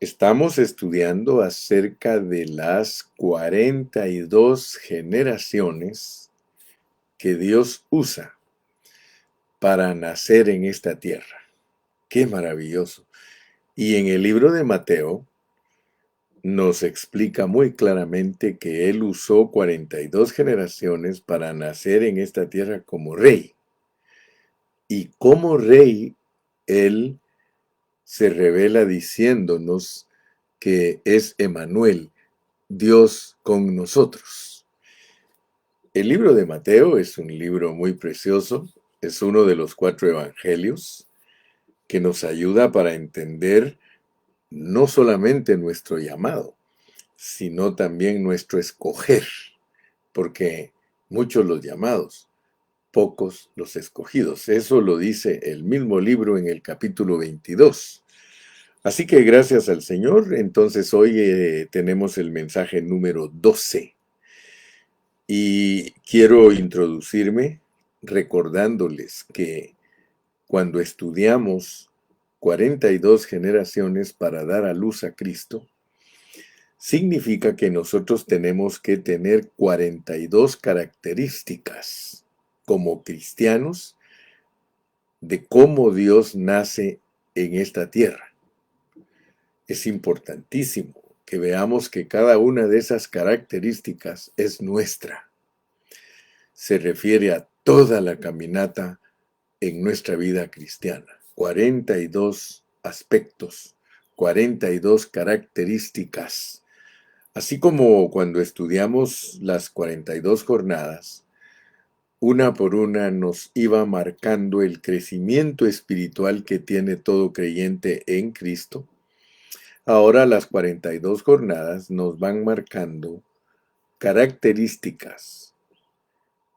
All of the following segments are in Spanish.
Estamos estudiando acerca de las 42 generaciones que Dios usa para nacer en esta tierra. ¡Qué maravilloso! Y en el libro de Mateo nos explica muy claramente que Él usó 42 generaciones para nacer en esta tierra como rey. Y como rey, Él se revela diciéndonos que es Emmanuel, Dios con nosotros. El libro de Mateo es un libro muy precioso, es uno de los 4 evangelios que nos ayuda para entender no solamente nuestro llamado, sino también nuestro escoger, porque muchos los llamados, pocos los escogidos. Eso lo dice el mismo libro en el capítulo 22. Así que gracias al Señor, entonces hoy tenemos el mensaje número 12. Y quiero introducirme recordándoles que cuando estudiamos 42 generaciones para dar a luz a Cristo, significa que nosotros tenemos que tener 42 características como cristianos de cómo Dios nace en esta tierra. Es importantísimo que veamos que cada una de esas características es nuestra. Se refiere a toda la caminata en nuestra vida cristiana. 42 aspectos, 42 características. Así como cuando estudiamos las 42 jornadas, una por una nos iba marcando el crecimiento espiritual que tiene todo creyente en Cristo. Ahora las 42 jornadas nos van marcando características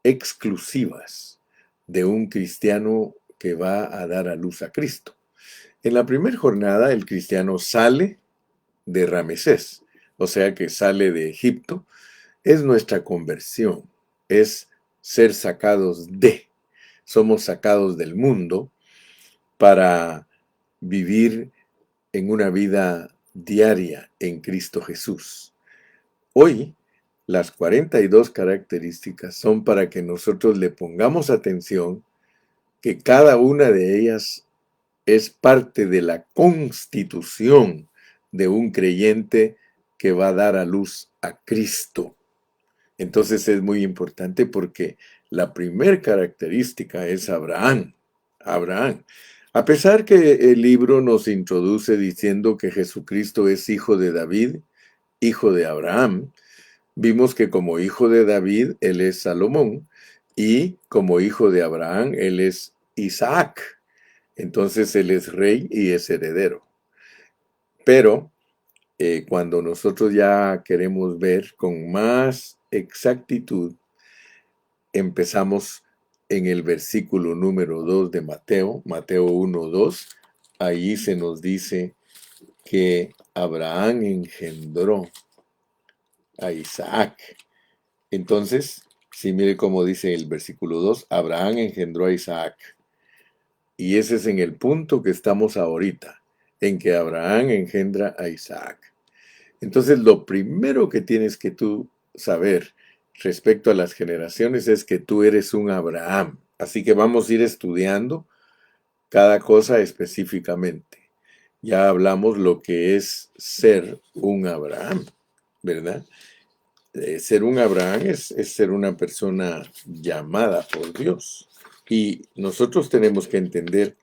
exclusivas de un cristiano que va a dar a luz a Cristo. En la primera jornada el cristiano sale de Ramesés, o sea que sale de Egipto. Es nuestra conversión, es ser sacados somos sacados del mundo para vivir en una vida diaria en Cristo Jesús. Hoy, las 42 características son para que nosotros le pongamos atención, que cada una de ellas es parte de la constitución de un creyente que va a dar a luz a Cristo. Entonces es muy importante porque la primera característica es Abraham. Abraham. A pesar que el libro nos introduce diciendo que Jesucristo es hijo de David, hijo de Abraham, vimos que como hijo de David, él es Salomón, y como hijo de Abraham, él es Isaac. Entonces él es rey y es heredero. Pero cuando nosotros ya queremos ver con más exactitud, empezamos en el versículo número 2 de Mateo, Mateo 1:2. Allí se nos dice que Abraham engendró a Isaac. Entonces, si mire cómo dice el versículo 2, Abraham engendró a Isaac. Y ese es en el punto que estamos ahorita, en que Abraham engendra a Isaac. Entonces, lo primero que tienes que tú saber respecto a las generaciones es que tú eres un Abraham. Así que vamos a ir estudiando cada cosa específicamente. Ya hablamos lo que es ser un Abraham, ¿verdad? Ser un Abraham es ser una persona llamada por Dios. Y nosotros tenemos que entender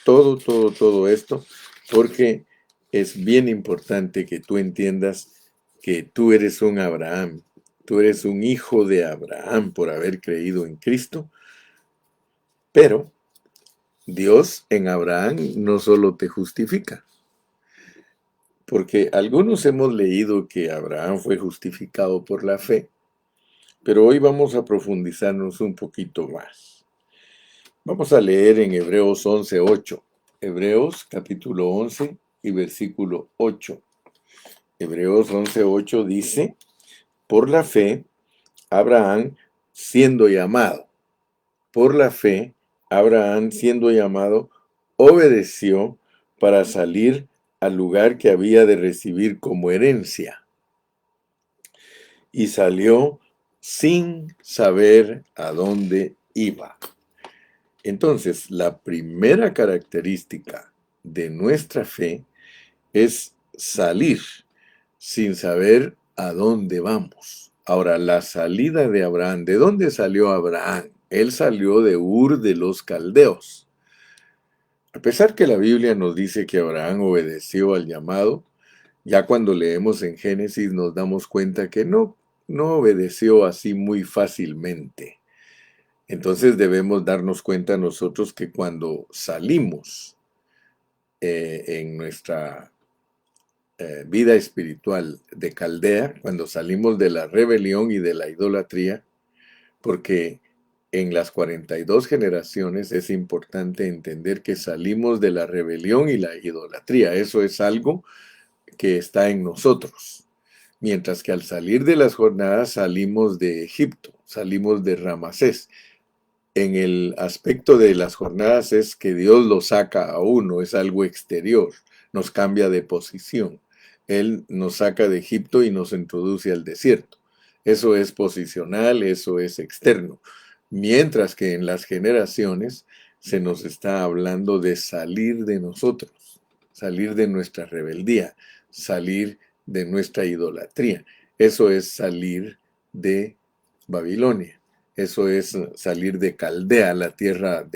todo esto, porque es bien importante que tú entiendas que tú eres un Abraham, tú eres un hijo de Abraham por haber creído en Cristo, pero Dios en Abraham no solo te justifica, porque algunos hemos leído que Abraham fue justificado por la fe, pero hoy vamos a profundizarnos un poquito más. Vamos a leer en Hebreos 11:8. Hebreos capítulo 11 y versículo 8. Hebreos 11:8 dice, por la fe, Abraham siendo llamado, por la fe, Abraham siendo llamado, obedeció para salir al lugar que había de recibir como herencia, y salió sin saber a dónde iba. Entonces, la primera característica de nuestra fe es salir sin saber a dónde vamos. Ahora, la salida de Abraham, ¿de dónde salió Abraham? Él salió de Ur de los Caldeos. A pesar que la Biblia nos dice que Abraham obedeció al llamado, ya cuando leemos en Génesis nos damos cuenta que no obedeció así muy fácilmente. Entonces debemos darnos cuenta nosotros que cuando salimos en nuestra vida espiritual de Caldea, cuando salimos de la rebelión y de la idolatría, porque en las 42 generaciones es importante entender que salimos de la rebelión y la idolatría. Eso es algo que está en nosotros. Mientras que al salir de las jornadas salimos de Egipto, salimos de Ramasés. En el aspecto de las jornadas es que Dios lo saca a uno, es algo exterior, nos cambia de posición. Él nos saca de Egipto y nos introduce al desierto. Eso es posicional, eso es externo. Mientras que en las generaciones se nos está hablando de salir de nosotros, salir de nuestra rebeldía, salir de nuestra idolatría. Eso es salir de Babilonia. Eso es salir de Caldea, la tierra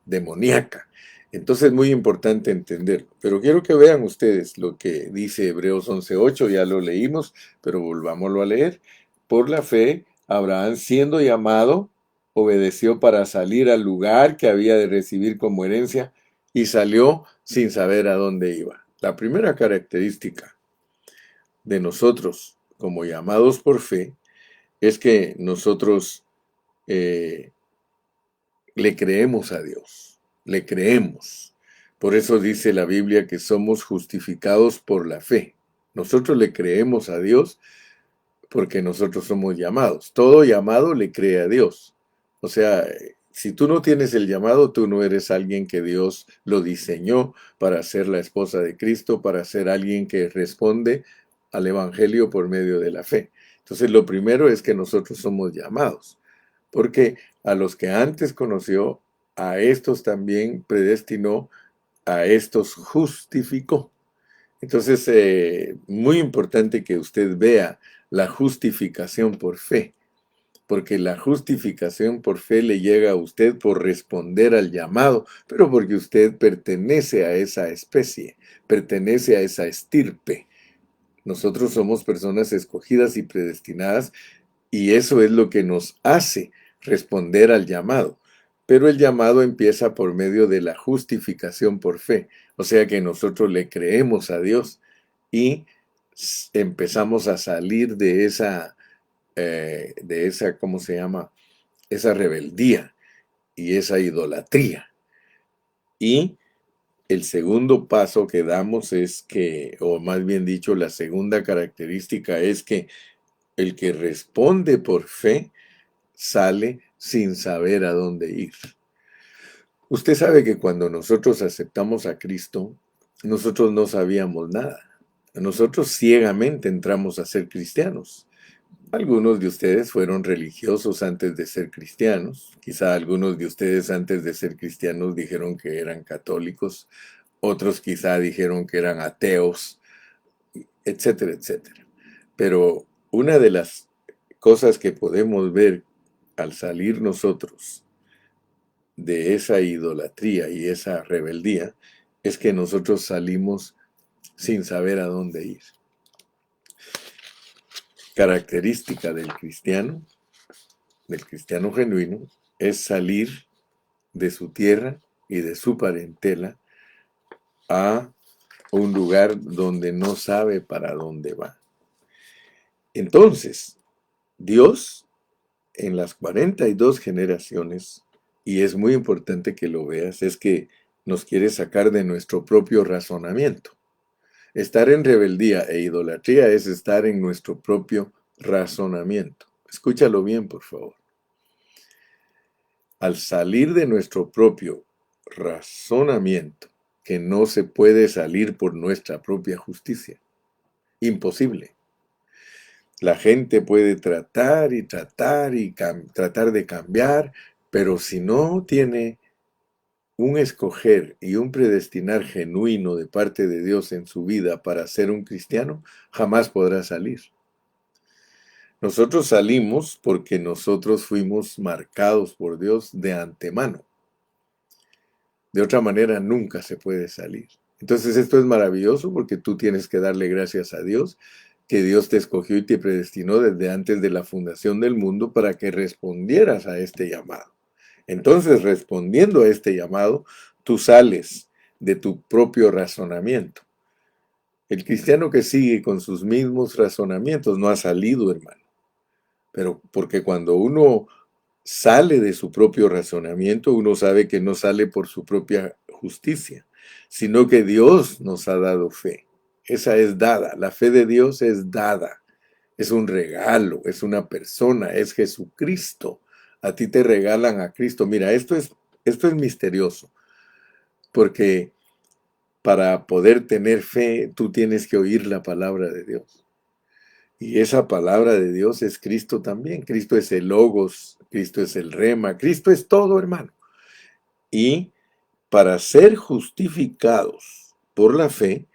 demoníaca. Entonces es muy importante entenderlo. Pero quiero que vean ustedes lo que dice Hebreos 11:8, ya lo leímos, pero volvámoslo a leer. Por la fe, Abraham, siendo llamado, obedeció para salir al lugar que había de recibir como herencia y salió sin saber a dónde iba. La primera característica de nosotros como llamados por fe es que nosotros eh, le creemos a Dios, le creemos. Por eso dice la Biblia que somos justificados por la fe. Nosotros le creemos a Dios porque nosotros somos llamados. Todo llamado le cree a Dios. O sea, si tú no tienes el llamado, tú no eres alguien que Dios lo diseñó para ser la esposa de Cristo, para ser alguien que responde al Evangelio por medio de la fe. Entonces, lo primero es que nosotros somos llamados, porque a los que antes conoció, a estos también predestinó, a estos justificó. Entonces, muy importante que usted vea la justificación por fe, porque la justificación por fe le llega a usted por responder al llamado, pero porque usted pertenece a esa especie, pertenece a esa estirpe. Nosotros somos personas escogidas y predestinadas, y eso es lo que nos hace responder al llamado. Pero el llamado empieza por medio de la justificación por fe. O sea que nosotros le creemos a Dios y empezamos a salir de esa, ¿cómo se llama? Esa rebeldía y esa idolatría. Y el segundo paso que damos es que, o más bien dicho, la segunda característica es que el que responde por fe sale sin saber a dónde ir. Usted sabe que cuando nosotros aceptamos a Cristo, nosotros no sabíamos nada. Nosotros ciegamente entramos a ser cristianos. Algunos de ustedes fueron religiosos antes de ser cristianos. Quizá algunos de ustedes antes de ser cristianos dijeron que eran católicos. Otros quizá dijeron que eran ateos, etcétera, etcétera. Pero una de las cosas que podemos ver al salir nosotros de esa idolatría y esa rebeldía es que nosotros salimos sin saber a dónde ir. Característica del cristiano genuino, es salir de su tierra y de su parentela a un lugar donde no sabe para dónde va. Entonces, Dios en las 42 generaciones, y es muy importante que lo veas, es que nos quiere sacar de nuestro propio razonamiento. Estar en rebeldía e idolatría es estar en nuestro propio razonamiento. Escúchalo bien, por favor. Al salir de nuestro propio razonamiento que no se puede salir por nuestra propia justicia. Imposible. La gente puede tratar y tratar y tratar de cambiar, pero si no tiene un escoger y un predestinar genuino de parte de Dios en su vida para ser un cristiano, jamás podrá salir. Nosotros salimos porque nosotros fuimos marcados por Dios de antemano. De otra manera nunca se puede salir. Entonces esto es maravilloso porque tú tienes que darle gracias a Dios, que Dios te escogió y te predestinó desde antes de la fundación del mundo para que respondieras a este llamado. Entonces, respondiendo a este llamado, tú sales de tu propio razonamiento. El cristiano que sigue con sus mismos razonamientos no ha salido, hermano. Pero porque cuando uno sale de su propio razonamiento, uno sabe que no sale por su propia justicia, sino que Dios nos ha dado fe. Esa es dada, la fe de Dios es dada, es un regalo, es una persona, es Jesucristo. A ti te regalan a Cristo. Mira, esto es misterioso, porque para poder tener fe, tú tienes que oír la palabra de Dios. Y esa palabra de Dios es Cristo también. Cristo es el Logos, Cristo es el Rema, Cristo es todo, hermano. Y para ser justificados por la fe,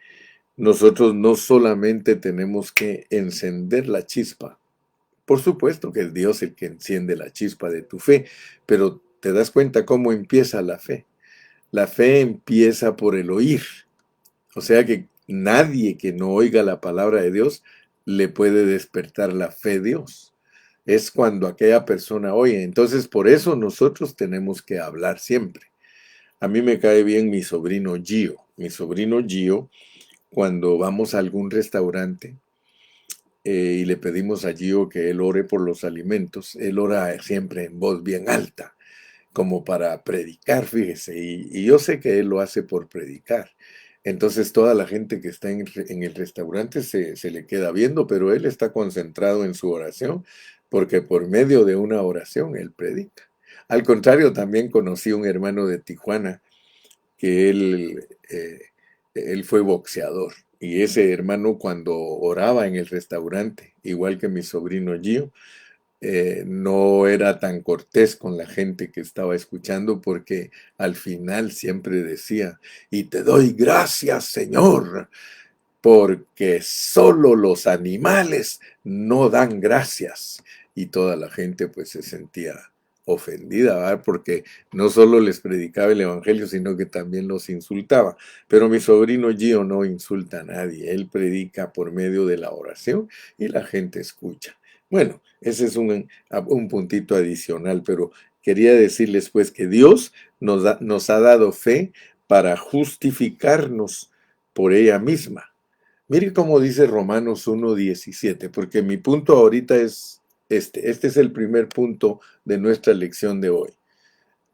nosotros no solamente tenemos que encender la chispa. Por supuesto que es Dios el que enciende la chispa de tu fe, pero ¿te das cuenta cómo empieza la fe? La fe empieza por el oír. O sea que nadie que no oiga la palabra de Dios le puede despertar la fe de Dios. Es cuando aquella persona oye. Entonces, por eso nosotros tenemos que hablar siempre. A mí me cae bien mi sobrino Gio. Mi sobrino Gio, cuando vamos a algún restaurante y le pedimos a Gio que él ore por los alimentos, él ora siempre en voz bien alta, como para predicar, fíjese. Y yo sé que él lo hace por predicar. Entonces toda la gente que está en el restaurante se le queda viendo, pero él está concentrado en su oración, porque por medio de una oración él predica. Al contrario, también conocí un hermano de Tijuana que él fue boxeador. Y ese hermano cuando oraba en el restaurante, igual que mi sobrino Gio, no era tan cortés con la gente que estaba escuchando porque al final siempre decía, y te doy gracias, Señor, porque solo los animales no dan gracias. Y toda la gente pues se sentía ofendida, ¿verdad? Porque no solo les predicaba el evangelio, sino que también los insultaba. Pero mi sobrino Gio no insulta a nadie, él predica por medio de la oración y la gente escucha. Bueno, ese es un puntito adicional, pero quería decirles pues que Dios nos ha dado fe para justificarnos por ella misma. Mire cómo dice Romanos 1:17, porque mi punto ahorita es este. Este es el primer punto de nuestra lección de hoy.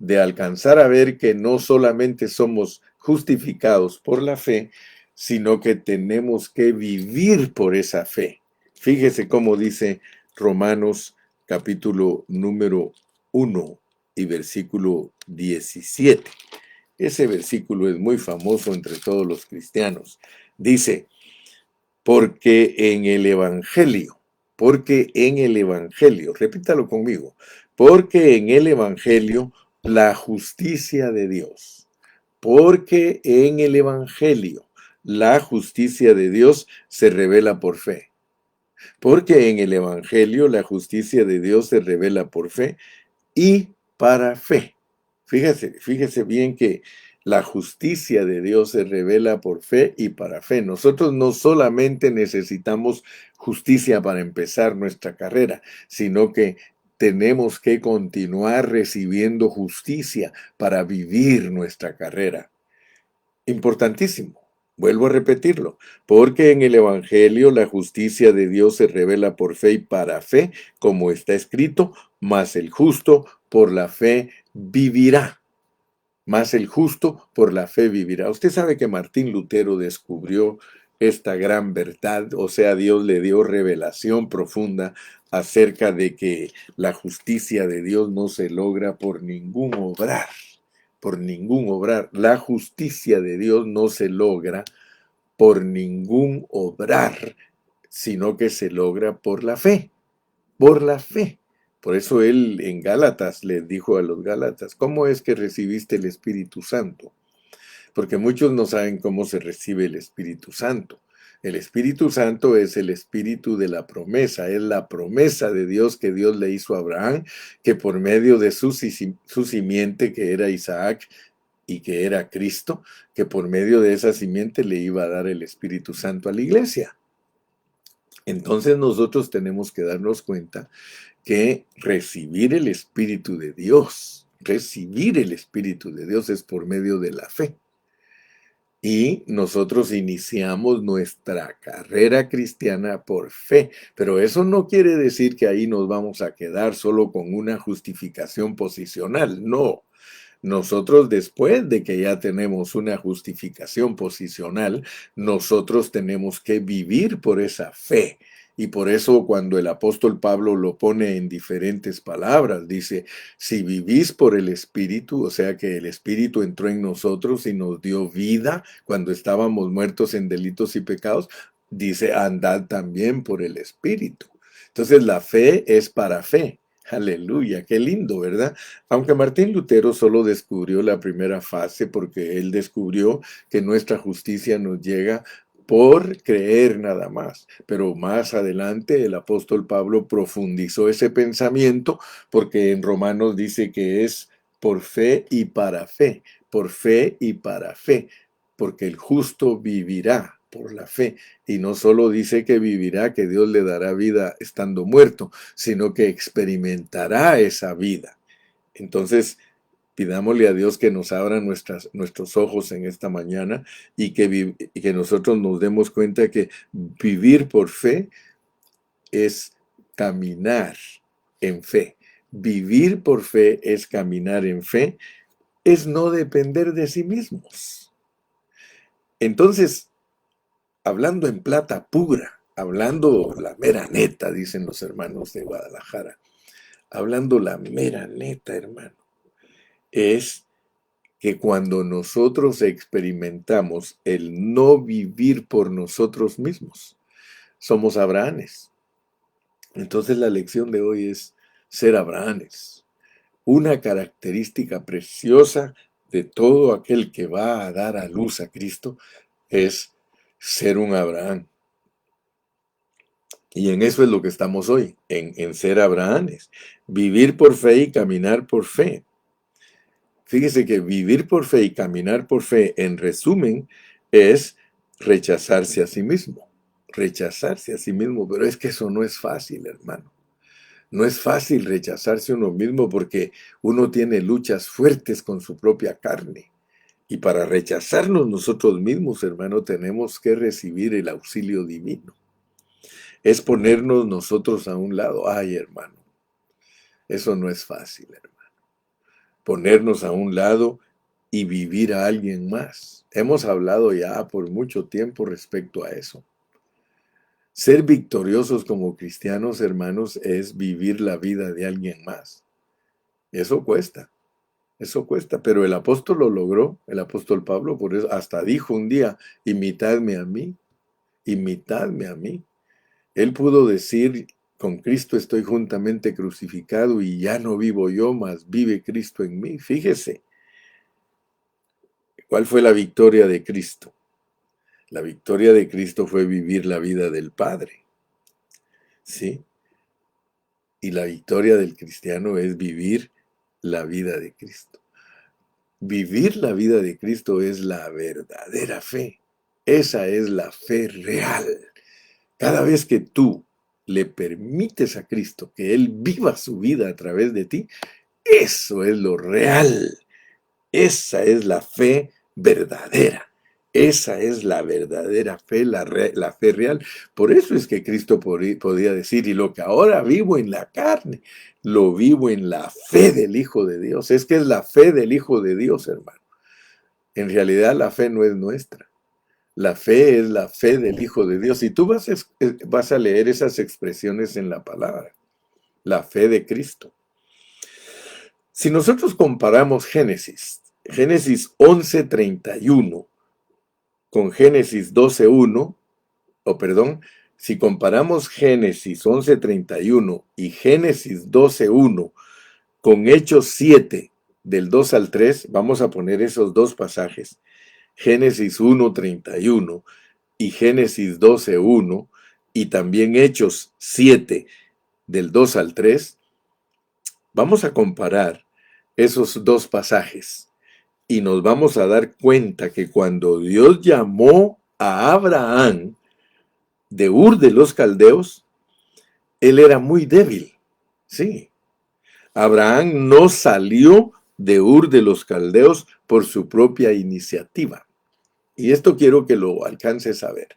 De alcanzar a ver que no solamente somos justificados por la fe, sino que tenemos que vivir por esa fe. Fíjese cómo dice Romanos capítulo número 1 y versículo 17. Ese versículo es muy famoso entre todos los cristianos. Dice, porque en el Evangelio, repítalo conmigo, porque en el Evangelio la justicia de Dios, porque en el Evangelio la justicia de Dios se revela por fe, porque en el Evangelio la justicia de Dios se revela por fe y para fe. Fíjese bien que la justicia de Dios se revela por fe y para fe. Nosotros no solamente necesitamos justicia para empezar nuestra carrera, sino que tenemos que continuar recibiendo justicia para vivir nuestra carrera. Importantísimo. Vuelvo a repetirlo, porque en el Evangelio la justicia de Dios se revela por fe y para fe, como está escrito, mas el justo por la fe vivirá. Mas el justo por la fe vivirá. Usted sabe que Martín Lutero descubrió esta gran verdad, o sea, Dios le dio revelación profunda acerca de que la justicia de Dios no se logra por ningún obrar, por ningún obrar. La justicia de Dios no se logra por ningún obrar, sino que se logra por la fe, por la fe. Por eso él en Gálatas les dijo a los Gálatas, ¿cómo es que recibiste el Espíritu Santo? Porque muchos no saben cómo se recibe el Espíritu Santo. El Espíritu Santo es el espíritu de la promesa, es la promesa de Dios que Dios le hizo a Abraham, que por medio de su simiente, que era Isaac y que era Cristo, que por medio de esa simiente le iba a dar el Espíritu Santo a la iglesia. Entonces nosotros tenemos que darnos cuenta que recibir el Espíritu de Dios es por medio de la fe. Y nosotros iniciamos nuestra carrera cristiana por fe, pero eso no quiere decir que ahí nos vamos a quedar solo con una justificación posicional, no. Nosotros después de que ya tenemos una justificación posicional, nosotros tenemos que vivir por esa fe. Y por eso cuando el apóstol Pablo lo pone en diferentes palabras, dice, si vivís por el Espíritu, o sea que el Espíritu entró en nosotros y nos dio vida cuando estábamos muertos en delitos y pecados, dice, andad también por el Espíritu. Entonces la fe es para fe. Aleluya, qué lindo, ¿verdad? Aunque Martín Lutero solo descubrió la primera fase porque él descubrió que nuestra justicia nos llega por creer nada más. Pero más adelante el apóstol Pablo profundizó ese pensamiento porque en Romanos dice que es por fe y para fe, por fe y para fe, porque el justo vivirá por la fe. Y no solo dice que vivirá, que Dios le dará vida estando muerto, sino que experimentará esa vida. Entonces, pidámosle a Dios que nos abra nuestros ojos en esta mañana y que nosotros nos demos cuenta que vivir por fe es caminar en fe. Vivir por fe es caminar en fe, es no depender de sí mismos. Entonces, hablando en plata pura, hablando la mera neta, dicen los hermanos de Guadalajara, hablando la mera neta, hermano, es que cuando nosotros experimentamos el no vivir por nosotros mismos, somos Abrahames. Entonces la lección de hoy es ser Abrahames. Una característica preciosa de todo aquel que va a dar a luz a Cristo es ser un Abraham. Y en eso es lo que estamos hoy, en ser Abrahames. Vivir por fe y caminar por fe. Fíjese que vivir por fe y caminar por fe, en resumen, es rechazarse a sí mismo. Rechazarse a sí mismo, pero es que eso no es fácil, hermano. No es fácil rechazarse a uno mismo porque uno tiene luchas fuertes con su propia carne. Y para rechazarnos nosotros mismos, hermano, tenemos que recibir el auxilio divino. Es ponernos nosotros a un lado. Ay, hermano, eso no es fácil, hermano. Ponernos a un lado y vivir a alguien más. Hemos hablado ya por mucho tiempo respecto a eso. Ser victoriosos como cristianos, hermanos, es vivir la vida de alguien más. Eso cuesta, pero el apóstol lo logró, el apóstol Pablo, por eso hasta dijo un día, imitadme a mí, imitadme a mí. Él pudo decir, con Cristo estoy juntamente crucificado y ya no vivo yo, mas vive Cristo en mí. Fíjese, ¿cuál fue la victoria de Cristo? La victoria de Cristo fue vivir la vida del Padre, ¿sí? Y la victoria del cristiano es vivir la vida de Cristo. Vivir la vida de Cristo es la verdadera fe. Esa es la fe real. Cada vez que tú le permites a Cristo que Él viva su vida a través de ti, eso es lo real. Esa es la fe verdadera. Esa es la verdadera fe, la fe real. Por eso es que Cristo podía decir, y lo que ahora vivo en la carne, lo vivo en la fe del Hijo de Dios. Es que es la fe del Hijo de Dios, hermano. En realidad la fe no es nuestra. La fe es la fe del Hijo de Dios. Y tú vas a leer esas expresiones en la palabra. La fe de Cristo. Si nosotros comparamos Génesis Génesis 11:31 con Génesis 12:1, si comparamos Génesis 11:31 y Génesis 12:1 con Hechos 7, del 2 al 3, vamos a poner esos dos pasajes, Génesis 1:31 y Génesis 12:1, y también Hechos 7, del 2 al 3, vamos a comparar esos dos pasajes y nos vamos a dar cuenta que cuando Dios llamó a Abraham de Ur de los Caldeos, él era muy débil. Sí, Abraham no salió de Ur de los Caldeos por su propia iniciativa. Y esto quiero que lo alcances a ver.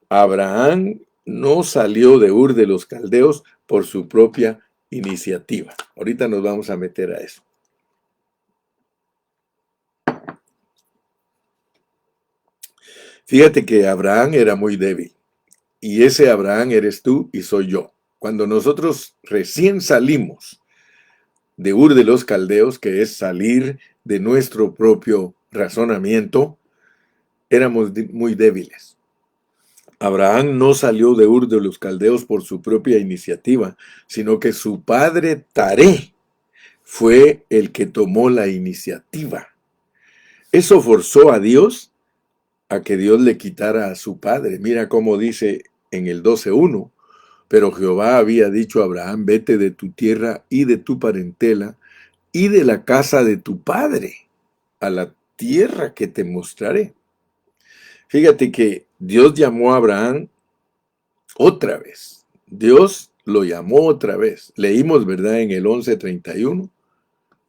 Abraham no salió de Ur de los Caldeos por su propia iniciativa. Ahorita nos vamos a meter a eso. Fíjate que Abraham era muy débil. Y ese Abraham eres tú y soy yo. Cuando nosotros recién salimos de Ur de los Caldeos, que es salir de nuestro propio razonamiento, éramos muy débiles. Abraham no salió de Ur de los Caldeos por su propia iniciativa, sino que su padre Taré fue el que tomó la iniciativa. Eso forzó a Dios a que Dios le quitara a su padre. Mira cómo dice en el 12:1. Pero Jehová había dicho a Abraham, vete de tu tierra y de tu parentela y de la casa de tu padre a la tierra que te mostraré. Fíjate que Dios llamó a Abraham otra vez. Dios lo llamó otra vez. Leímos, ¿verdad? En el 11:31.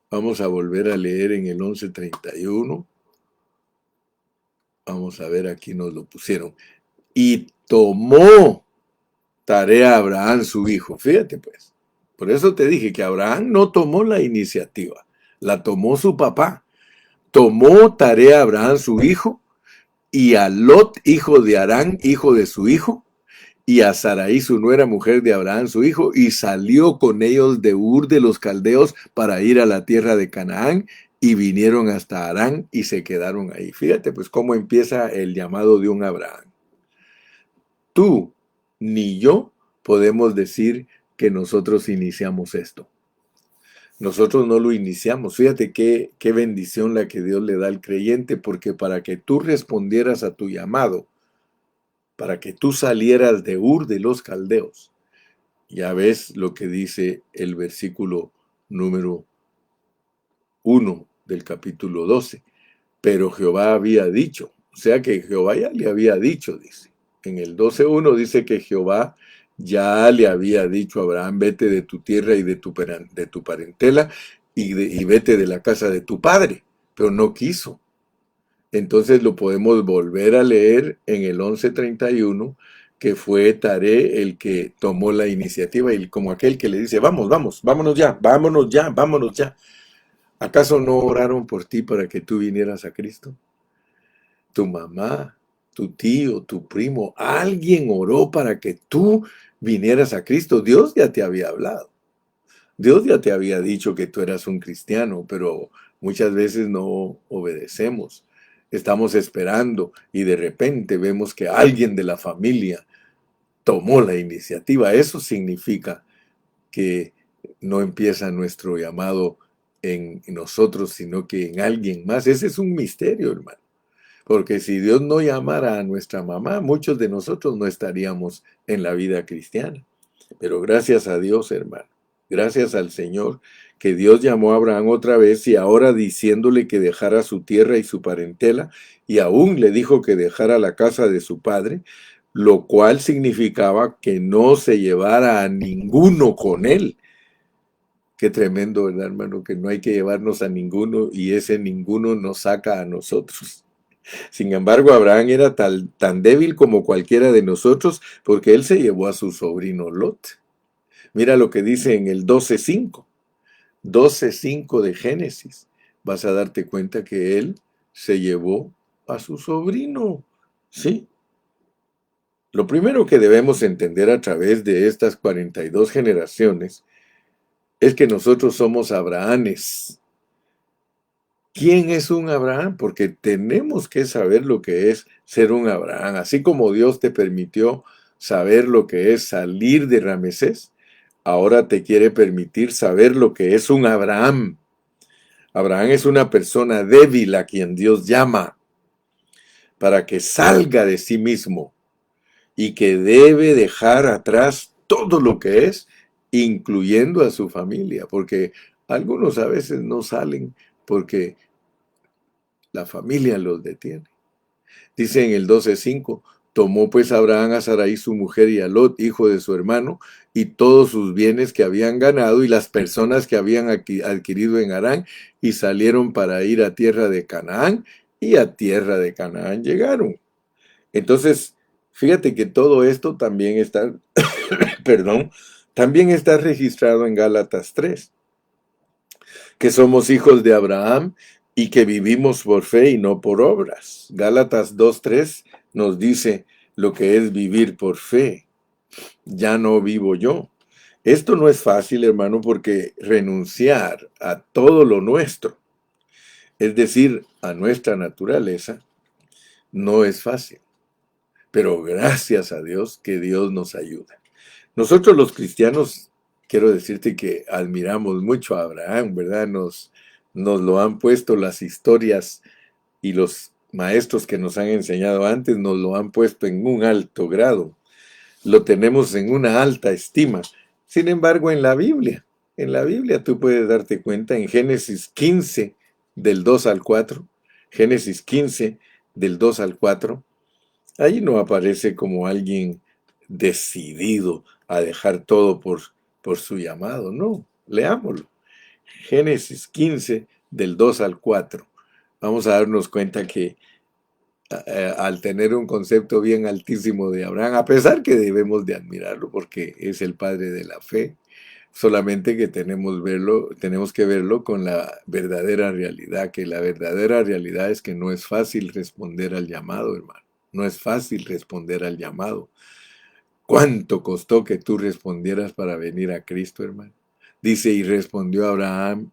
Vamos a volver a leer en el 11:31. Vamos a ver, aquí nos lo pusieron. Y tomó tarea a Abraham su hijo. Fíjate pues. Por eso te dije que Abraham no tomó la iniciativa. La tomó su papá. Tomó tarea a Abraham su hijo y a Lot, hijo de Harán, hijo de su hijo, y a Sarai, su nuera, mujer de Abraham, su hijo, y salió con ellos de Ur de los Caldeos para ir a la tierra de Canaán, y vinieron hasta Harán y se quedaron ahí. Fíjate pues cómo empieza el llamado de un Abraham. Tú ni yo podemos decir que nosotros iniciamos esto. Nosotros no lo iniciamos. Fíjate qué bendición la que Dios le da al creyente, porque para que tú respondieras a tu llamado, para que tú salieras de Ur de los Caldeos, ya ves lo que dice el versículo número 1 del capítulo 12. Pero Jehová había dicho, o sea que Jehová ya le había dicho, dice. En el 12:1 dice que Jehová ya le había dicho a Abraham, vete de tu tierra y de tu parentela y vete de la casa de tu padre, pero no quiso. Entonces lo podemos volver a leer en el 11:31, que fue Taré el que tomó la iniciativa y como aquel que le dice, vamos, vamos, vámonos ya, vámonos ya, vámonos ya. ¿Acaso no oraron por ti para que tú vinieras a Cristo? Tu mamá, tu tío, tu primo, alguien oró para que tú vinieras a Cristo. Dios ya te había hablado. Dios ya te había dicho que tú eras un cristiano, pero muchas veces no obedecemos. Estamos esperando y de repente vemos que alguien de la familia tomó la iniciativa. Eso significa que no empieza nuestro llamado en nosotros, sino que en alguien más. Ese es un misterio, hermano. Porque si Dios no llamara a nuestra mamá, muchos de nosotros no estaríamos en la vida cristiana. Pero gracias a Dios, hermano. Gracias al Señor, que Dios llamó a Abraham otra vez y ahora diciéndole que dejara su tierra y su parentela, y aún le dijo que dejara la casa de su padre, lo cual significaba que no se llevara a ninguno con él. Qué tremendo, ¿verdad, hermano? Que no hay que llevarnos a ninguno y ese ninguno nos saca a nosotros. Sin embargo, Abraham era tan débil como cualquiera de nosotros porque él se llevó a su sobrino Lot. Mira lo que dice en el 12:5. 12:5 de Génesis. Vas a darte cuenta que él se llevó a su sobrino. ¿Sí? Lo primero que debemos entender a través de estas 42 generaciones es que nosotros somos Abrahames. ¿Quién es un Abraham? Porque tenemos que saber lo que es ser un Abraham. Así como Dios te permitió saber lo que es salir de Ramesés, ahora te quiere permitir saber lo que es un Abraham. Abraham es una persona débil a quien Dios llama para que salga de sí mismo y que debe dejar atrás todo lo que es, incluyendo a su familia, porque algunos a veces no salen porque la familia los detiene. Dice en el 12:5, tomó pues Abraham a Sarai su mujer y a Lot, hijo de su hermano, y todos sus bienes que habían ganado y las personas que habían adquirido en Harán, y salieron para ir a tierra de Canaán, y a tierra de Canaán llegaron. Entonces, fíjate que todo esto también está, perdón, también está registrado en Gálatas 3, que somos hijos de Abraham y que vivimos por fe y no por obras. Gálatas 2:3 nos dice lo que es vivir por fe. Ya no vivo yo. Esto no es fácil, hermano, porque renunciar a todo lo nuestro, es decir, a nuestra naturaleza, no es fácil. Pero gracias a Dios que Dios nos ayuda. Nosotros los cristianos, quiero decirte que admiramos mucho a Abraham, ¿verdad? Nos lo han puesto las historias y los maestros que nos han enseñado antes, nos lo han puesto en un alto grado. Lo tenemos en una alta estima. Sin embargo, en la Biblia tú puedes darte cuenta en Génesis 15, del 2 al 4, Génesis 15, del 2 al 4, ahí no aparece como alguien decidido a dejar todo por su llamado, no, leámoslo. Génesis 15, del 2 al 4. Vamos a darnos cuenta que al tener un concepto bien altísimo de Abraham, a pesar que debemos de admirarlo porque es el padre de la fe, solamente que tenemos que verlo con la verdadera realidad, que la verdadera realidad es que no es fácil responder al llamado, hermano. No es fácil responder al llamado. ¿Cuánto costó que tú respondieras para venir a Cristo, hermano? Dice, y respondió Abraham,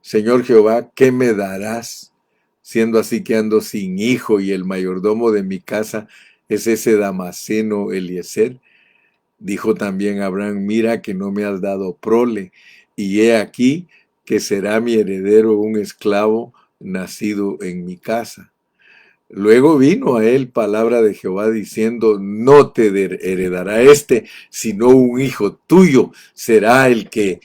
Señor Jehová, ¿qué me darás? Siendo así que ando sin hijo y el mayordomo de mi casa es ese Damaseno Eliezer. Dijo también Abraham, mira que no me has dado prole, y he aquí que será mi heredero un esclavo nacido en mi casa. Luego vino a él palabra de Jehová diciendo, no te heredará este, sino un hijo tuyo será el que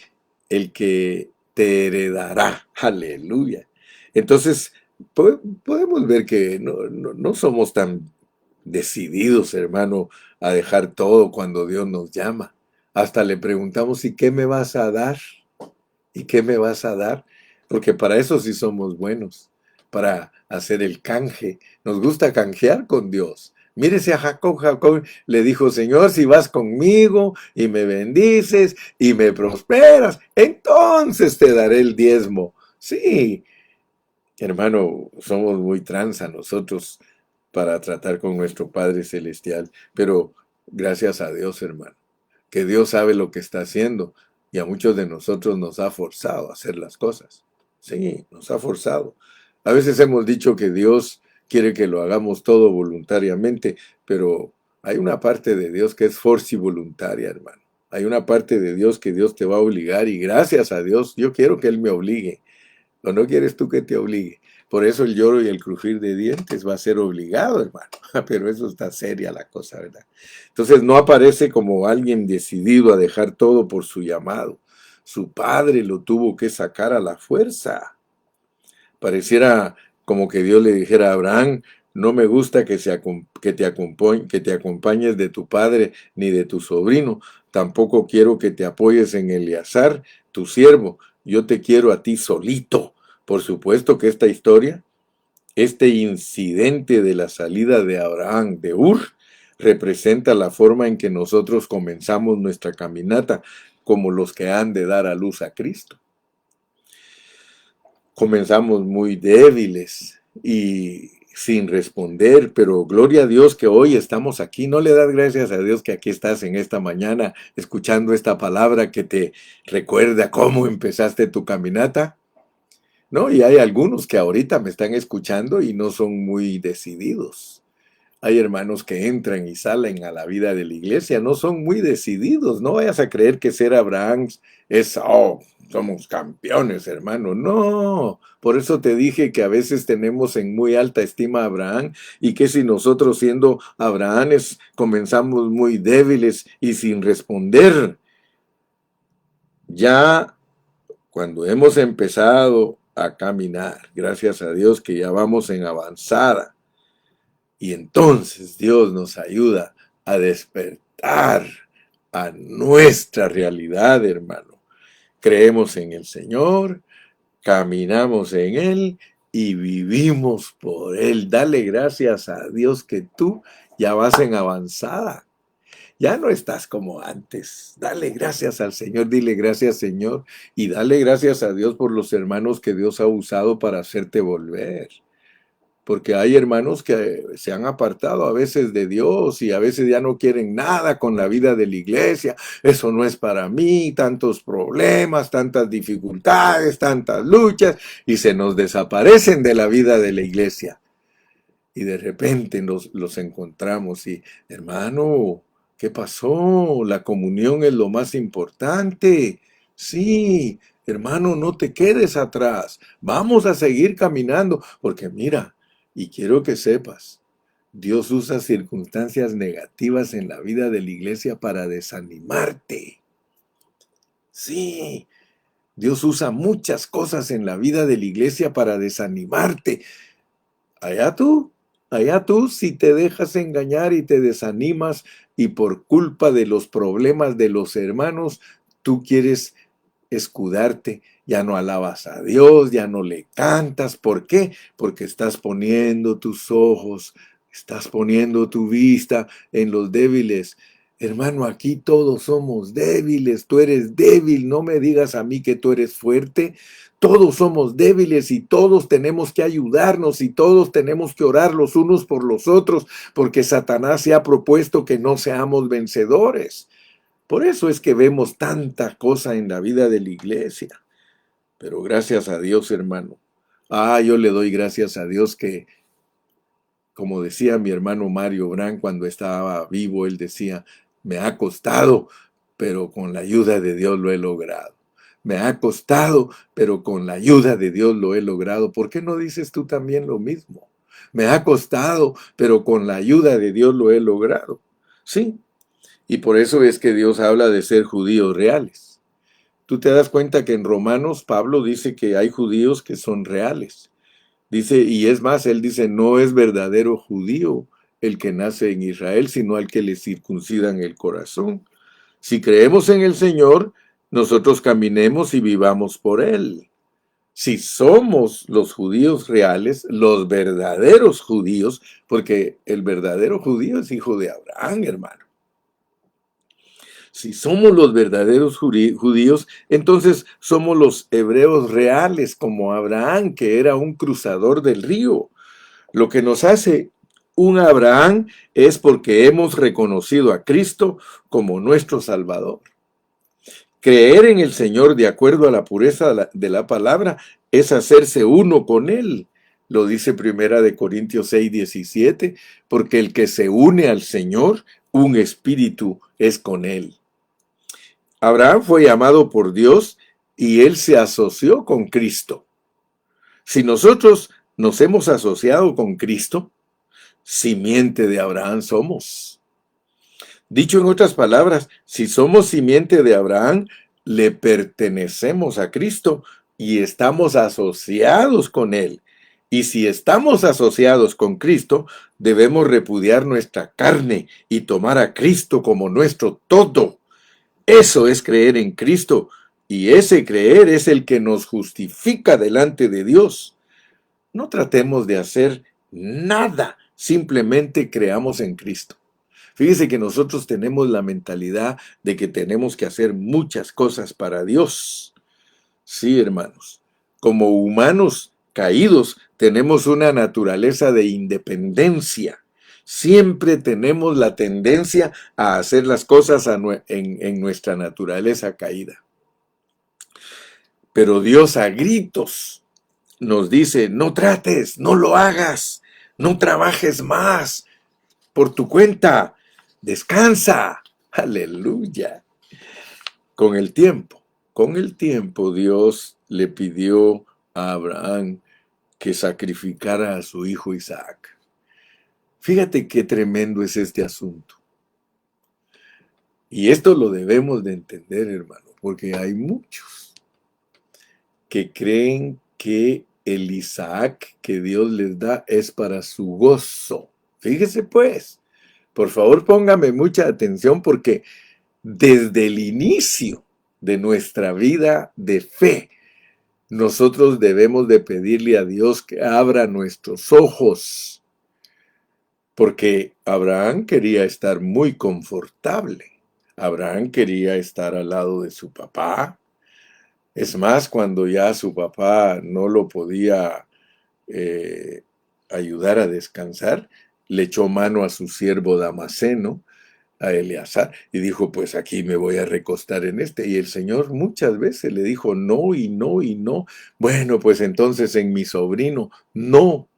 te heredará. Aleluya. Entonces, podemos ver que no somos tan decididos, hermano, a dejar todo cuando Dios nos llama. Hasta le preguntamos, ¿y qué me vas a dar? ¿Y qué me vas a dar? Porque para eso sí somos buenos, para hacer el canje. Nos gusta canjear con Dios. Mírese a Jacob. Jacob le dijo, Señor, si vas conmigo y me bendices y me prosperas, entonces te daré el diezmo. Sí, hermano, somos muy tranza nosotros para tratar con nuestro Padre Celestial, pero gracias a Dios, hermano, que Dios sabe lo que está haciendo y a muchos de nosotros nos ha forzado a hacer las cosas. Sí, nos ha forzado. A veces hemos dicho que Dios quiere que lo hagamos todo voluntariamente, pero hay una parte de Dios que es forci voluntaria, hermano. Hay una parte de Dios que Dios te va a obligar y gracias a Dios yo quiero que Él me obligue. ¿O no quieres tú que te obligue? Por eso el lloro y el crujir de dientes va a ser obligado, hermano. Pero eso está seria la cosa, ¿verdad? Entonces no aparece como alguien decidido a dejar todo por su llamado. Su padre lo tuvo que sacar a la fuerza. Pareciera como que Dios le dijera a Abraham, no me gusta que te acompañes de tu padre ni de tu sobrino. Tampoco quiero que te apoyes en Eleazar, tu siervo. Yo te quiero a ti solito. Por supuesto que esta historia, este incidente de la salida de Abraham de Ur, representa la forma en que nosotros comenzamos nuestra caminata como los que han de dar a luz a Cristo. Comenzamos muy débiles y sin responder, pero gloria a Dios que hoy estamos aquí. ¿No le das gracias a Dios que aquí estás en esta mañana escuchando esta palabra que te recuerda cómo empezaste tu caminata? ¿no? Y hay algunos que ahorita me están escuchando y no son muy decididos. Hay hermanos que entran y salen a la vida de la iglesia, no son muy decididos. No vayas a creer que ser Abraham es, oh, somos campeones, hermano. No, por eso te dije que a veces tenemos en muy alta estima a Abraham y que si nosotros siendo Abrahames comenzamos muy débiles y sin responder, ya cuando hemos empezado a caminar, gracias a Dios que ya vamos en avanzada, y entonces Dios nos ayuda a despertar a nuestra realidad, hermano. Creemos en el Señor, caminamos en Él y vivimos por Él. Dale gracias a Dios que tú ya vas en avanzada. Ya no estás como antes. Dale gracias al Señor, dile gracias, Señor, y dale gracias a Dios por los hermanos que Dios ha usado para hacerte volver. Porque hay hermanos que se han apartado a veces de Dios y a veces ya no quieren nada con la vida de la iglesia. Eso no es para mí, tantos problemas, tantas dificultades, tantas luchas, y se nos desaparecen de la vida de la iglesia. Y de repente los encontramos y, hermano, ¿qué pasó? La comunión es lo más importante. Sí, hermano, no te quedes atrás. Vamos a seguir caminando, porque mira, y quiero que sepas, Dios usa circunstancias negativas en la vida de la iglesia para desanimarte. Sí, Dios usa muchas cosas en la vida de la iglesia para desanimarte. Allá tú, allá tú, si te dejas engañar y te desanimas y por culpa de los problemas de los hermanos, tú quieres escudarte, ya no alabas a Dios, ya no le cantas. ¿Por qué? Porque estás poniendo tus ojos, estás poniendo tu vista en los débiles. Hermano, aquí todos somos débiles, tú eres débil, no me digas a mí que tú eres fuerte. Todos somos débiles y todos tenemos que ayudarnos y todos tenemos que orar los unos por los otros, porque Satanás se ha propuesto que no seamos vencedores. Por eso es que vemos tanta cosa en la vida de la iglesia. Pero gracias a Dios, hermano. Yo le doy gracias a Dios que, como decía mi hermano Mario Brand cuando estaba vivo, él decía, me ha costado, pero con la ayuda de Dios lo he logrado. Me ha costado, pero con la ayuda de Dios lo he logrado. ¿Por qué no dices tú también lo mismo? Me ha costado, pero con la ayuda de Dios lo he logrado. Sí, y por eso es que Dios habla de ser judíos reales. Tú te das cuenta que en Romanos Pablo dice que hay judíos que son reales. Dice, y es más, él dice, no es verdadero judío el que nace en Israel, sino al que le circuncidan el corazón. Si creemos en el Señor, nosotros caminemos y vivamos por Él. Si somos los judíos reales, los verdaderos judíos, porque el verdadero judío es hijo de Abraham, hermano. Si somos los verdaderos judíos, entonces somos los hebreos reales, como Abraham, que era un cruzador del río. Lo que nos hace un Abraham es porque hemos reconocido a Cristo como nuestro Salvador. Creer en el Señor de acuerdo a la pureza de la palabra es hacerse uno con Él. Lo dice Primera de Corintios 6:17, porque el que se une al Señor, un espíritu es con Él. Abraham fue llamado por Dios y él se asoció con Cristo. Si nosotros nos hemos asociado con Cristo, simiente de Abraham somos. Dicho en otras palabras, si somos simiente de Abraham, le pertenecemos a Cristo y estamos asociados con Él. Y si estamos asociados con Cristo, debemos repudiar nuestra carne y tomar a Cristo como nuestro todo. Eso es creer en Cristo, y ese creer es el que nos justifica delante de Dios. No tratemos de hacer nada, simplemente creamos en Cristo. Fíjese que nosotros tenemos la mentalidad de que tenemos que hacer muchas cosas para Dios. Sí, hermanos, como humanos caídos tenemos una naturaleza de independencia. Siempre tenemos la tendencia a hacer las cosas en nuestra naturaleza caída. Pero Dios a gritos nos dice, no trates, no lo hagas, no trabajes más por tu cuenta, descansa. Aleluya. Con el tiempo Dios le pidió a Abraham que sacrificara a su hijo Isaac. Fíjate qué tremendo es este asunto. Y esto lo debemos de entender, hermano, porque hay muchos que creen que el Isaac que Dios les da es para su gozo. Fíjese pues, por favor póngame mucha atención porque desde el inicio de nuestra vida de fe, nosotros debemos de pedirle a Dios que abra nuestros ojos, porque Abraham quería estar muy confortable. Abraham quería estar al lado de su papá. Es más, cuando ya su papá no lo podía ayudar a descansar, le echó mano a su siervo Damaseno, a Eleazar, y dijo, pues aquí me voy a recostar en este. Y el Señor muchas veces le dijo no y no y no. Bueno, pues entonces en mi sobrino, no,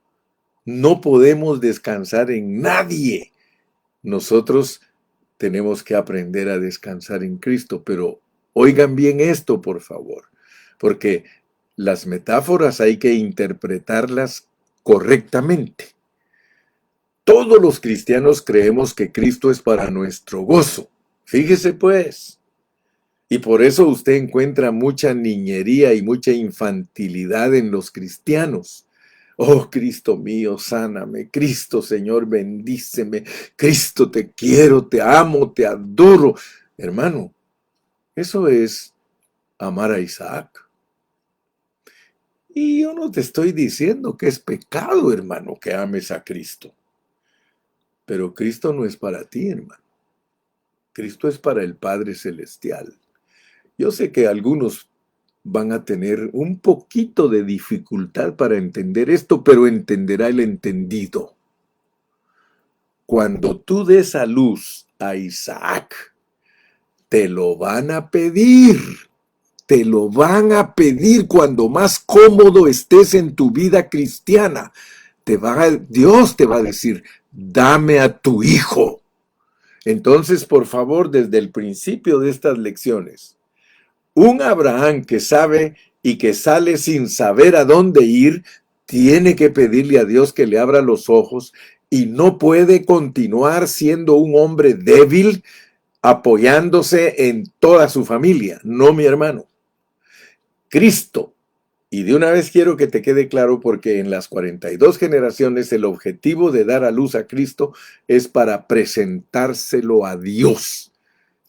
no podemos descansar en nadie. Nosotros tenemos que aprender a descansar en Cristo, pero oigan bien esto, por favor, porque las metáforas hay que interpretarlas correctamente. Todos los cristianos creemos que Cristo es para nuestro gozo. Fíjese pues. Y por eso usted encuentra mucha niñería y mucha infantilidad en los cristianos. Oh, Cristo mío, sáname. Cristo, Señor, bendíceme. Cristo, te quiero, te amo, te adoro. Hermano, eso es amar a Isaac. Y yo no te estoy diciendo que es pecado, hermano, que ames a Cristo. Pero Cristo no es para ti, hermano. Cristo es para el Padre Celestial. Yo sé que algunos van a tener un poquito de dificultad para entender esto, pero entenderá el entendido. Cuando tú des a luz a Isaac, te lo van a pedir. Te lo van a pedir cuando más cómodo estés en tu vida cristiana. Dios te va a decir, dame a tu hijo. Entonces, por favor, desde el principio de estas lecciones, un Abraham que sabe y que sale sin saber a dónde ir, tiene que pedirle a Dios que le abra los ojos y no puede continuar siendo un hombre débil apoyándose en toda su familia. No, mi hermano. Cristo. Y de una vez quiero que te quede claro porque en las 42 generaciones el objetivo de dar a luz a Cristo es para presentárselo a Dios.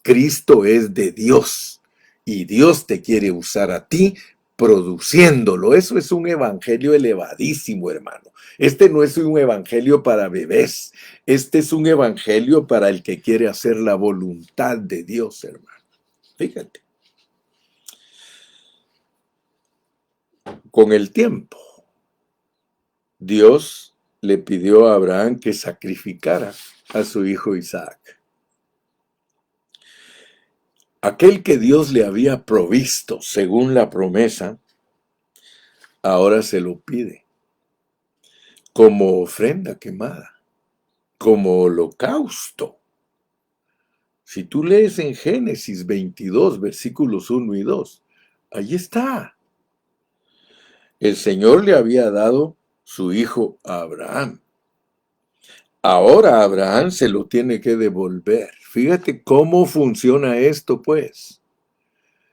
Cristo es de Dios y Dios te quiere usar a ti produciéndolo. Eso es un evangelio elevadísimo, hermano. Este no es un evangelio para bebés. Este es un evangelio para el que quiere hacer la voluntad de Dios, hermano. Fíjate. Con el tiempo, Dios le pidió a Abraham que sacrificara a su hijo Isaac. Aquel que Dios le había provisto según la promesa, ahora se lo pide como ofrenda quemada, como holocausto. Si tú lees en Génesis 22, versículos 1 y 2, ahí está. El Señor le había dado su hijo a Abraham. Ahora Abraham se lo tiene que devolver. Fíjate cómo funciona esto, pues.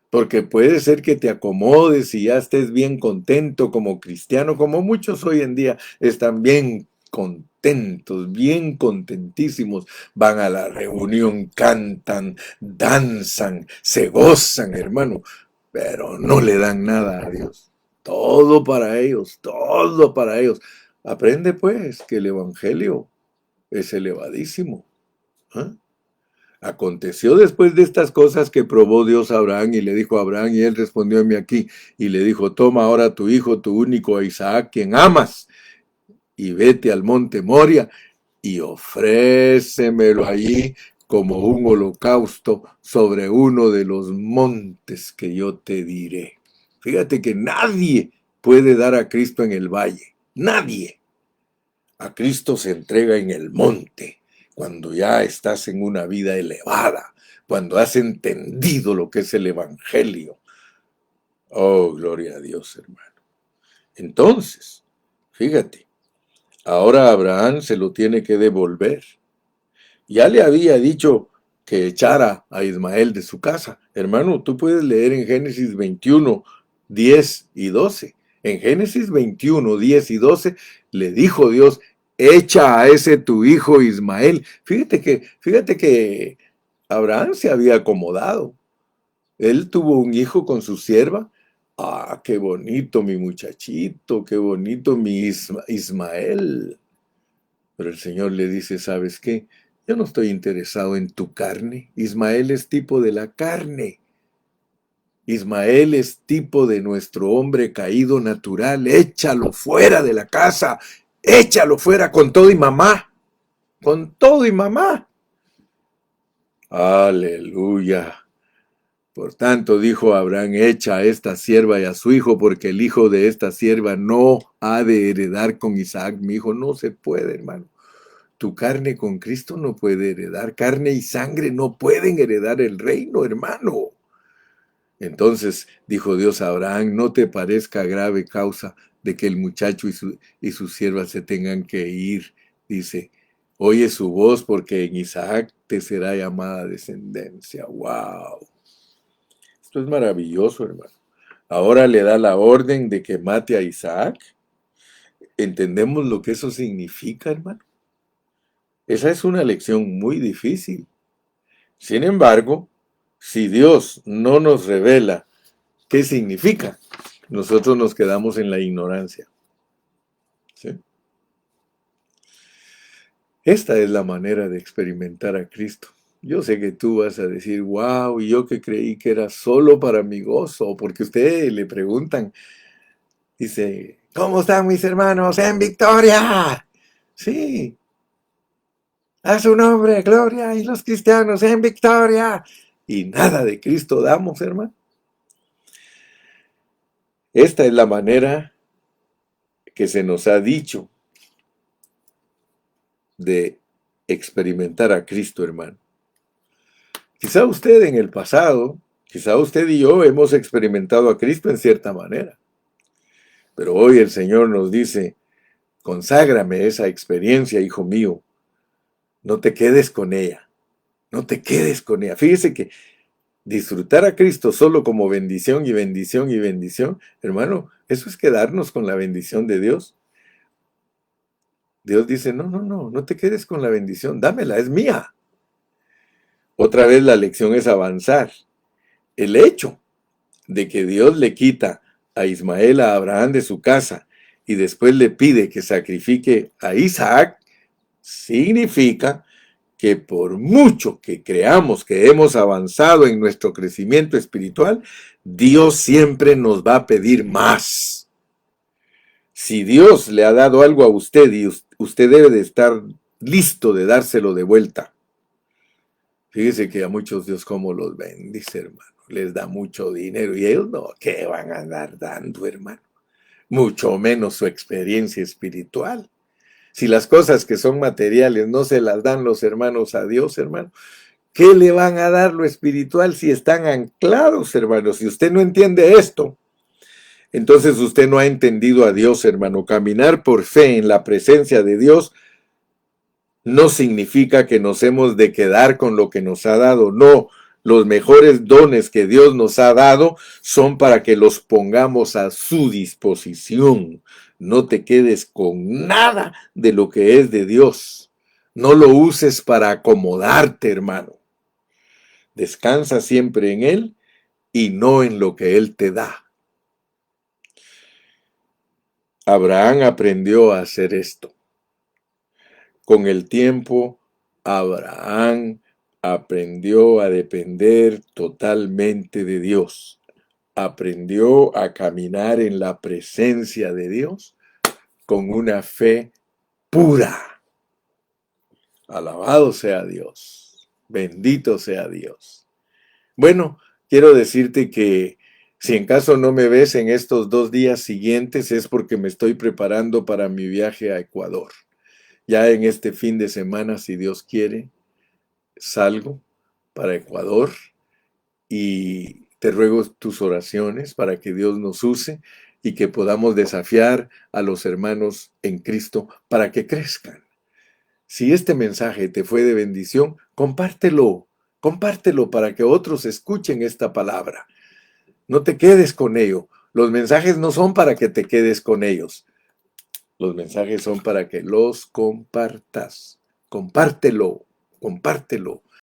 Porque puede ser que te acomodes y ya estés bien contento como cristiano, como muchos hoy en día están bien contentos, bien contentísimos. Van a la reunión, cantan, danzan, se gozan, hermano, pero no le dan nada a Dios. Todo para ellos, todo para ellos. Aprende pues que el evangelio es elevadísimo. ¿Ah? Aconteció después de estas cosas que probó Dios a Abraham y le dijo a Abraham, y él respondió a mí aquí, y le dijo, toma ahora tu hijo, tu único a Isaac, quien amas, y vete al monte Moria, y ofrécemelo allí como un holocausto sobre uno de los montes que yo te diré. Fíjate que nadie puede dar a Cristo en el valle. Nadie. A Cristo se entrega en el monte, cuando ya estás en una vida elevada, cuando has entendido lo que es el Evangelio. Oh, gloria a Dios, hermano. Entonces, fíjate, ahora Abraham se lo tiene que devolver. Ya le había dicho que echara a Ismael de su casa. Hermano, tú puedes leer en Génesis 21, 10 y 12. En Génesis 21, 10 y 12 le dijo Dios, echa a ese tu hijo Ismael. Fíjate que Abraham se había acomodado. Él tuvo un hijo con su sierva. Ah, qué bonito mi muchachito, qué bonito mi Ismael. Pero el Señor le dice, ¿sabes qué? Yo no estoy interesado en tu carne. Ismael es tipo de la carne. Ismael es tipo de nuestro hombre caído natural. Échalo fuera de la casa. Échalo fuera con todo y mamá. Con todo y mamá. Aleluya. Por tanto, dijo Abraham, echa a esta sierva y a su hijo, porque el hijo de esta sierva no ha de heredar con Isaac, mi hijo. No se puede, hermano. Tu carne con Cristo no puede heredar. Carne y sangre no pueden heredar el reino, hermano. Entonces dijo Dios a Abraham, no te parezca grave causa de que el muchacho y su sierva se tengan que ir. Dice, oye su voz porque en Isaac te será llamada descendencia. ¡Wow! Esto es maravilloso, hermano. Ahora le da la orden de que mate a Isaac. ¿Entendemos lo que eso significa, hermano? Esa es una lección muy difícil. Sin embargo, si Dios no nos revela qué significa, nosotros nos quedamos en la ignorancia. ¿Sí? Esta es la manera de experimentar a Cristo. Yo sé que tú vas a decir, wow, y yo que creí que era solo para mi gozo, porque ustedes le preguntan, dice, ¿cómo están mis hermanos en victoria? Sí, a su nombre, gloria, y los cristianos en victoria. Y nada de Cristo damos, hermano. Esta es la manera que se nos ha dicho de experimentar a Cristo, hermano. Quizá usted en el pasado, quizá usted y yo hemos experimentado a Cristo en cierta manera. Pero hoy el Señor nos dice, conságrame esa experiencia, hijo mío. No te quedes con ella. No te quedes con ella. Fíjese que disfrutar a Cristo solo como bendición y bendición y bendición, hermano, eso es quedarnos con la bendición de Dios. Dios dice, no te quedes con la bendición, dámela, es mía. Otra vez la lección es avanzar. El hecho de que Dios le quita a Ismael a Abraham de su casa y después le pide que sacrifique a Isaac, significa que por mucho que creamos que hemos avanzado en nuestro crecimiento espiritual, Dios siempre nos va a pedir más. Si Dios le ha dado algo a usted y usted debe de estar listo de dárselo de vuelta. Fíjese que a muchos Dios como los bendice, hermano. Les da mucho dinero y ellos no, ¿qué van a andar dando, hermano? Mucho menos su experiencia espiritual. Si las cosas que son materiales no se las dan los hermanos a Dios, hermano, ¿qué le van a dar lo espiritual si están anclados, hermano? Si usted no entiende esto, entonces usted no ha entendido a Dios, hermano. Caminar por fe en la presencia de Dios no significa que nos hemos de quedar con lo que nos ha dado. No, los mejores dones que Dios nos ha dado son para que los pongamos a su disposición. No te quedes con nada de lo que es de Dios. No lo uses para acomodarte, hermano. Descansa siempre en Él y no en lo que Él te da. Abraham aprendió a hacer esto. Con el tiempo, Abraham aprendió a depender totalmente de Dios. Aprendió a caminar en la presencia de Dios con una fe pura. Alabado sea Dios. Bendito sea Dios. Bueno, quiero decirte que Si en caso no me ves en estos 2 días siguientes es porque me estoy preparando para mi viaje a Ecuador. Ya en este fin de semana, si Dios quiere, salgo para Ecuador y te ruego tus oraciones para que Dios nos use y que podamos desafiar a los hermanos en Cristo para que crezcan. Si este mensaje te fue de bendición, compártelo, compártelo para que otros escuchen esta palabra. No te quedes con ello. Los mensajes no son para que te quedes con ellos. Los mensajes son para que los compartas. Compártelo, compártelo.